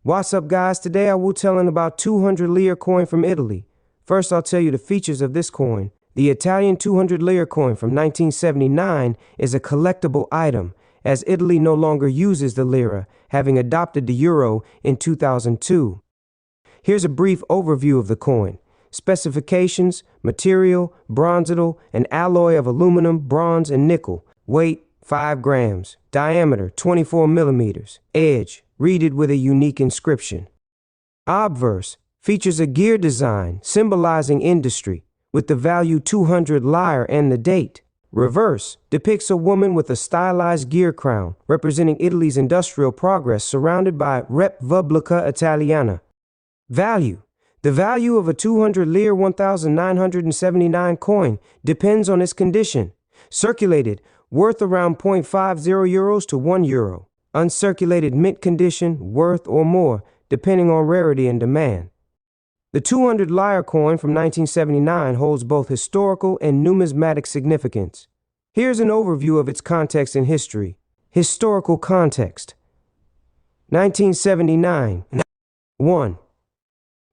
What's up, guys? Today I will telling about 200 Lire coin from Italy. First, I'll tell you the features of this coin. The Italian 200 Lire coin from 1979 is a collectible item, as Italy no longer uses the lira, having adopted the euro in 2002. Here's a brief overview of the coin. Specifications: material, bronzite, an alloy of aluminum, bronze, and nickel. Weight: 5 grams. Diameter: 24 millimeters. Edge: reeded with a unique inscription. Obverse features a gear design symbolizing industry, with the value 200 lire and the date. Reverse depicts a woman with a stylized gear crown, representing Italy's industrial progress surrounded by Repubblica Italiana. Value: the value of a 200 Lire 1979 coin depends on its condition. Circulated, worth around 0.50 euros to 1 euro. Uncirculated, mint condition, worth or more, depending on rarity and demand. The 200 Lire coin from 1979 holds both historical and numismatic significance. Here's an overview of its context and history. Historical context. 1979. 1.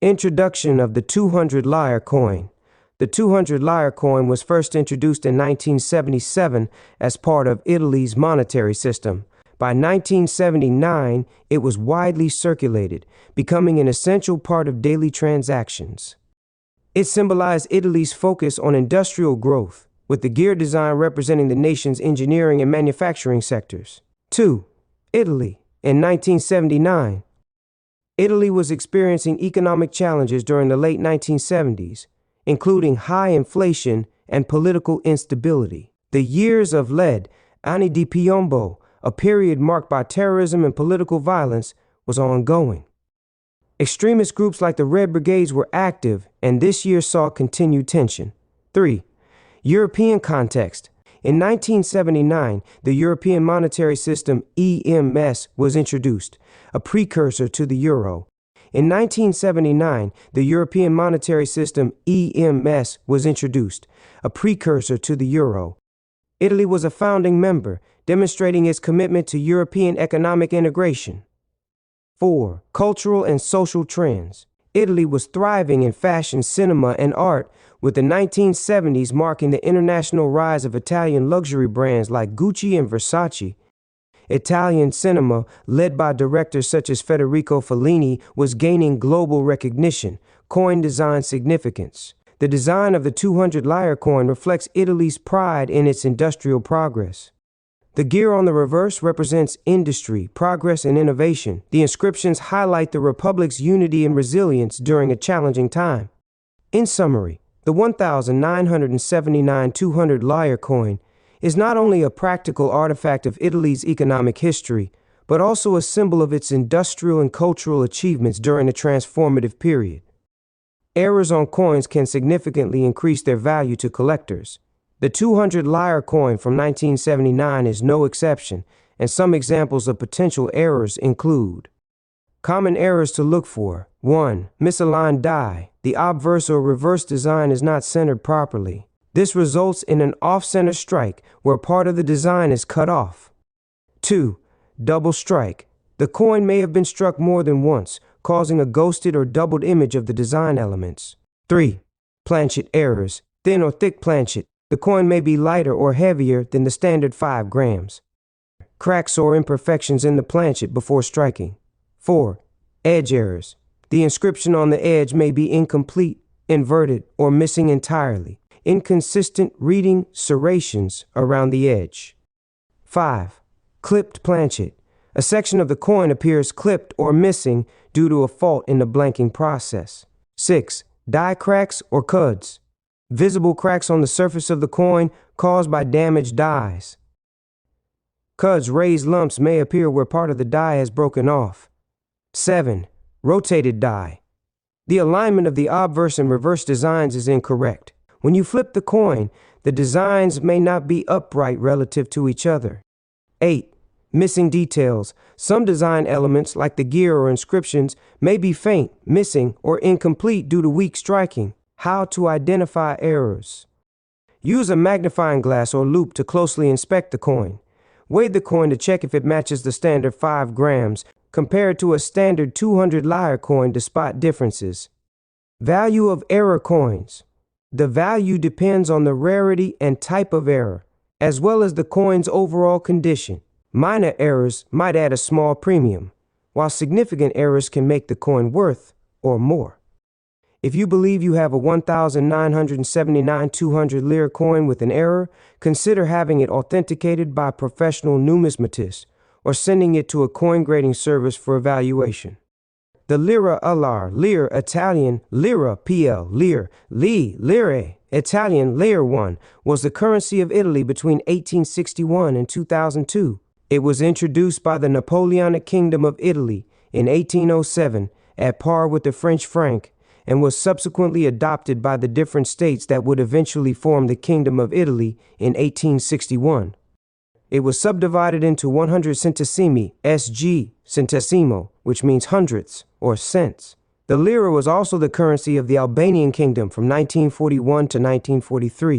Introduction of the 200 Lire coin. The 200 Lire coin was first introduced in 1977 as part of Italy's monetary system. By 1979, it was widely circulated, becoming an essential part of daily transactions. It symbolized Italy's focus on industrial growth, with the gear design representing the nation's engineering and manufacturing sectors. 2. Italy. In 1979, Italy was experiencing economic challenges during the late 1970s, including high inflation and political instability. The years of lead, anni di piombo, a period marked by terrorism and political violence, was ongoing. Extremist groups like the Red Brigades were active, and this year saw continued tension. 3. European context. In 1979, the European monetary system, EMS, was introduced, a precursor to the euro. In 1979, the European monetary system, EMS, was introduced, a precursor to the euro. Italy was a founding member, demonstrating its commitment to European economic integration. 4. Cultural and social trends. Italy was thriving in fashion, cinema, and art, with the 1970s marking the international rise of Italian luxury brands like Gucci and Versace. Italian cinema, led by directors such as Federico Fellini, was gaining global recognition. Coin design significance. The design of the 200 Lire coin reflects Italy's pride in its industrial progress. The gear on the reverse represents industry, progress, and innovation. The inscriptions highlight the Republic's unity and resilience during a challenging time. In summary, the 1979 200 Lire coin is not only a practical artifact of Italy's economic history, but also a symbol of its industrial and cultural achievements during a transformative period. Errors on coins can significantly increase their value to collectors. The 200 Lire coin from 1979 is no exception, and some examples of potential errors include: common errors to look for. 1. Misaligned die. The obverse or reverse design is not centered properly. This results in an off-center strike where part of the design is cut off. 2. Double strike. The coin may have been struck more than once, causing a ghosted or doubled image of the design elements. 3. Planchet errors. Thin or thick planchet. The coin may be lighter or heavier than the standard 5 grams. Cracks or imperfections in the planchet before striking. 4. Edge errors. The inscription on the edge may be incomplete, inverted, or missing entirely. Inconsistent reading serrations around the edge. 5. Clipped planchet. A section of the coin appears clipped or missing due to a fault in the blanking process. 6. Die cracks or cuds. Visible cracks on the surface of the coin caused by damaged dies. Cuds, raised lumps, may appear where part of the die has broken off. 7. Rotated die. The alignment of the obverse and reverse designs is incorrect. When you flip the coin, the designs may not be upright relative to each other. 8. Missing details. Some design elements, like the gear or inscriptions, may be faint, missing, or incomplete due to weak striking. How to identify errors. Use a magnifying glass or loupe to closely inspect the coin. Weigh the coin to check if it matches the standard 5 grams. compared to a standard 200 Lire coin to spot differences. Value of error coins. The value depends on the rarity and type of error, as well as the coin's overall condition. Minor errors might add a small premium, while significant errors can make the coin worth or more. If you believe you have a 1,979 200 Lire coin with an error, consider having it authenticated by a professional numismatist or sending it to a coin grading service for evaluation. The Lira Lire, Italian, Lira PL, Lire, Lire, Italian, Lire 1, was the currency of Italy between 1861 and 2002. It was introduced by the Napoleonic Kingdom of Italy in 1807 at par with the French franc, and was subsequently adopted by the different states that would eventually form the Kingdom of Italy in 1861. It was subdivided into 100 centesimi, SG, centesimo, which means hundredths or cents. The lira was also the currency of the Albanian Kingdom from 1941 to 1943.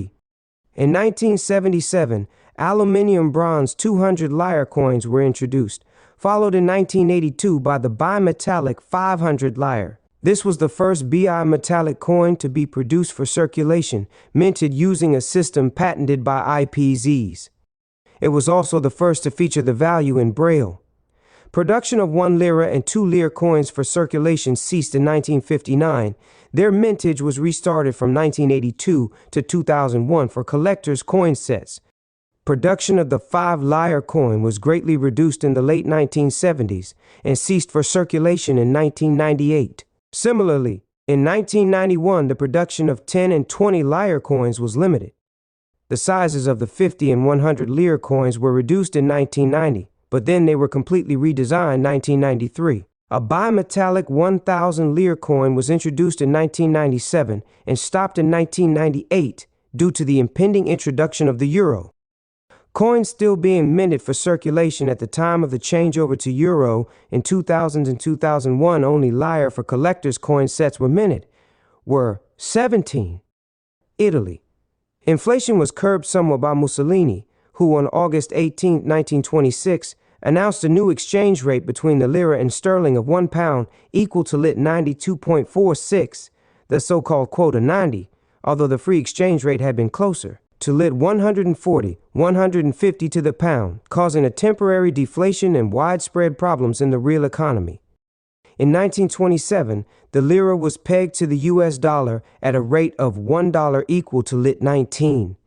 In 1977, aluminium bronze 200 Lire coins were introduced, followed in 1982 by the bimetallic 500 Lire. This was the first bimetallic coin to be produced for circulation, minted using a system patented by IPZs. It was also the first to feature the value in Braille. Production of 1 Lira and 2 Lire coins for circulation ceased in 1959. Their mintage was restarted from 1982 to 2001 for collectors' coin sets. Production of the 5 Lire coin was greatly reduced in the late 1970s and ceased for circulation in 1998. Similarly, in 1991, the production of 10 and 20 Lire coins was limited. The sizes of the 50 and 100 Lire coins were reduced in 1990, but then they were completely redesigned in 1993. A bimetallic 1,000 Lire coin was introduced in 1997 and stopped in 1998 due to the impending introduction of the euro. Coins still being minted for circulation at the time of the changeover to euro in 2000 and 2001, only Lire for collectors' coin sets were minted, were 17. Italy. Inflation was curbed somewhat by Mussolini, who on August 18, 1926, announced a new exchange rate between the lira and sterling of £1 equal to lit 92.46, the so-called quota 90, although the free exchange rate had been closer, to lit 140, 150 to the pound, causing a temporary deflation and widespread problems in the real economy. In 1927, the lira was pegged to the US dollar at a rate of $1 equal to lit 19.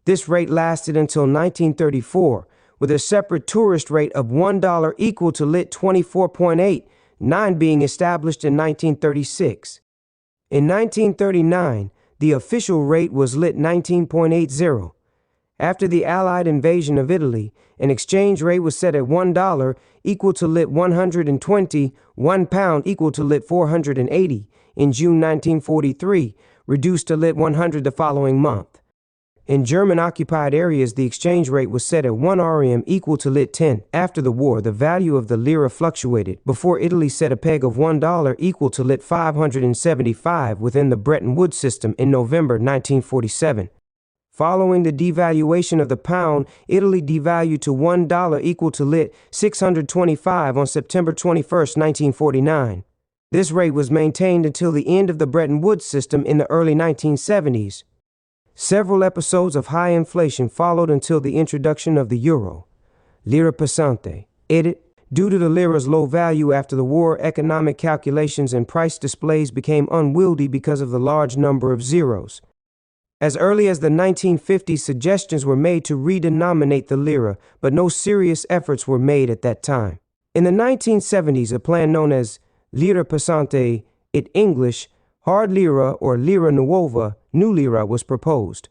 This rate lasted until 1934, with a separate tourist rate of $1 equal to lit 24.89 being established in 1936. In 1939, the official rate was lit 19.80. After the Allied invasion of Italy, an exchange rate was set at $1 equal to lit 120, £1 equal to lit 480 in June 1943, reduced to lit 100 the following month. In German-occupied areas, the exchange rate was set at 1 RM equal to lit 10. After the war, the value of the lira fluctuated, before Italy set a peg of $1 equal to lit 575 within the Bretton Woods system in November 1947. Following the devaluation of the pound, Italy devalued to $1 equal to lit 625 on September 21, 1949. This rate was maintained until the end of the Bretton Woods system in the early 1970s. Several episodes of high inflation followed until the introduction of the euro. Lira pesante. Edit. Due to the lira's low value after the war, economic calculations and price displays became unwieldy because of the large number of zeros. As early as the 1950s, suggestions were made to redenominate the lira, but no serious efforts were made at that time. In the 1970s, a plan known as Lira pesante, in English, hard lira or lira nuova, new lira, was proposed.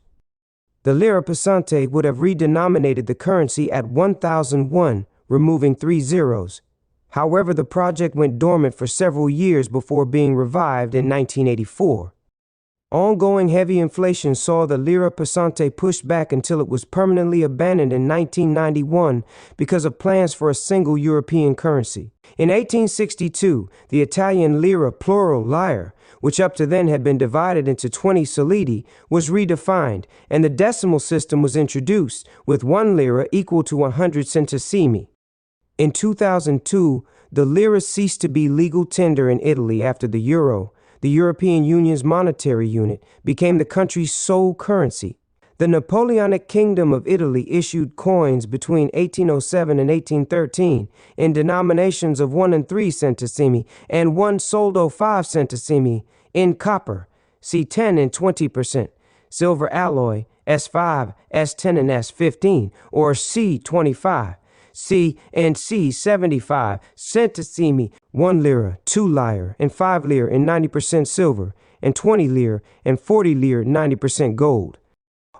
The lira pesante would have redenominated the currency at 1001, removing 3 zeros. However, the project went dormant for several years before being revived in 1984. Ongoing heavy inflation saw the lira pesante pushed back until it was permanently abandoned in 1991 because of plans for a single European currency. In 1862, the Italian lira, plural Lire, which up to then had been divided into 20 solidi, was redefined, and the decimal system was introduced, with 1 lira equal to 100 centesimi. In 2002, the lira ceased to be legal tender in Italy after the euro, the European Union's monetary unit, became the country's sole currency. The Napoleonic Kingdom of Italy issued coins between 1807 and 1813 in denominations of 1 and 3 centesimi and 1 soldo 5 centesimi in copper, C10 and 20%, silver alloy, S5, S10 and S15, or C25, C and C75 centesimi, 1 lira, 2 lire, and 5 lire in 90% silver, and 20 lire and 40 lire 90% gold.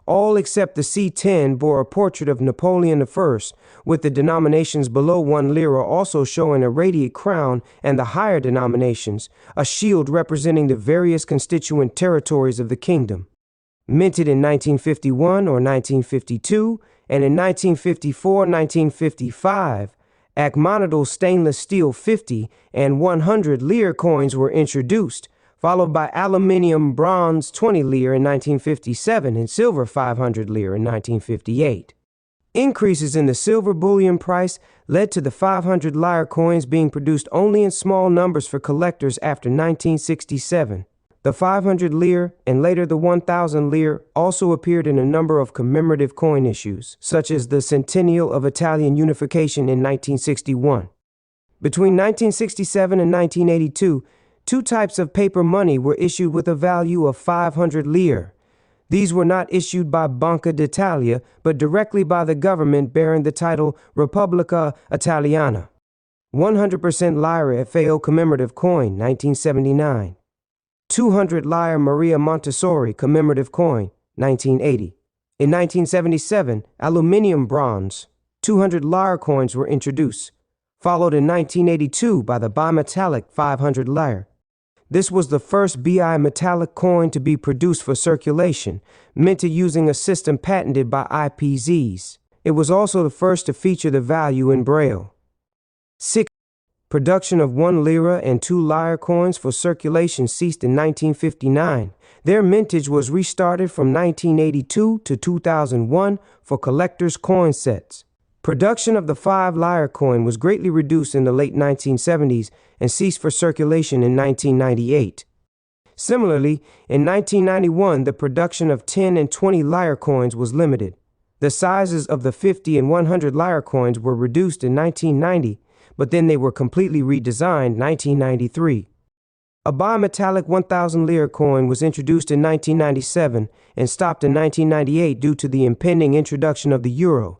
All except the C10 bore a portrait of Napoleon I, with the denominations below 1 lira also showing a radiate crown, and the higher denominations, a shield representing the various constituent territories of the kingdom. Minted in 1951 or 1952, and in 1954-1955, Achmonadal stainless steel 50 and 100 lire coins were introduced, followed by aluminium bronze 20 lire in 1957 and silver 500 lire in 1958. Increases in the silver bullion price led to the 500 lire coins being produced only in small numbers for collectors after 1967. The 500 lire and later the 1,000 lire also appeared in a number of commemorative coin issues, such as the Centennial of Italian Unification in 1961. Between 1967 and 1982, 2 types of paper money were issued with a value of 500 lire. These were not issued by Banca d'Italia, but directly by the government bearing the title Repubblica Italiana. 100% Lire FAO commemorative coin, 1979. 200 lire Maria Montessori commemorative coin, 1980. In 1977, aluminium bronze, 200 lire coins were introduced, followed in 1982 by the bimetallic 500 lire. This was the first bimetallic coin to be produced for circulation, minted using a system patented by IPZs. It was also the first to feature the value in Braille. 6. Production of 1 lira and 2 lire coins for circulation ceased in 1959. Their mintage was restarted from 1982 to 2001 for collectors' coin sets. Production of the 5 lire coin was greatly reduced in the late 1970s and ceased for circulation in 1998. Similarly, in 1991, the production of 10 and 20 lire coins was limited. The sizes of the 50 and 100 lire coins were reduced in 1990, but then they were completely redesigned in 1993. A bimetallic 1,000 lire coin was introduced in 1997 and stopped in 1998 due to the impending introduction of the euro.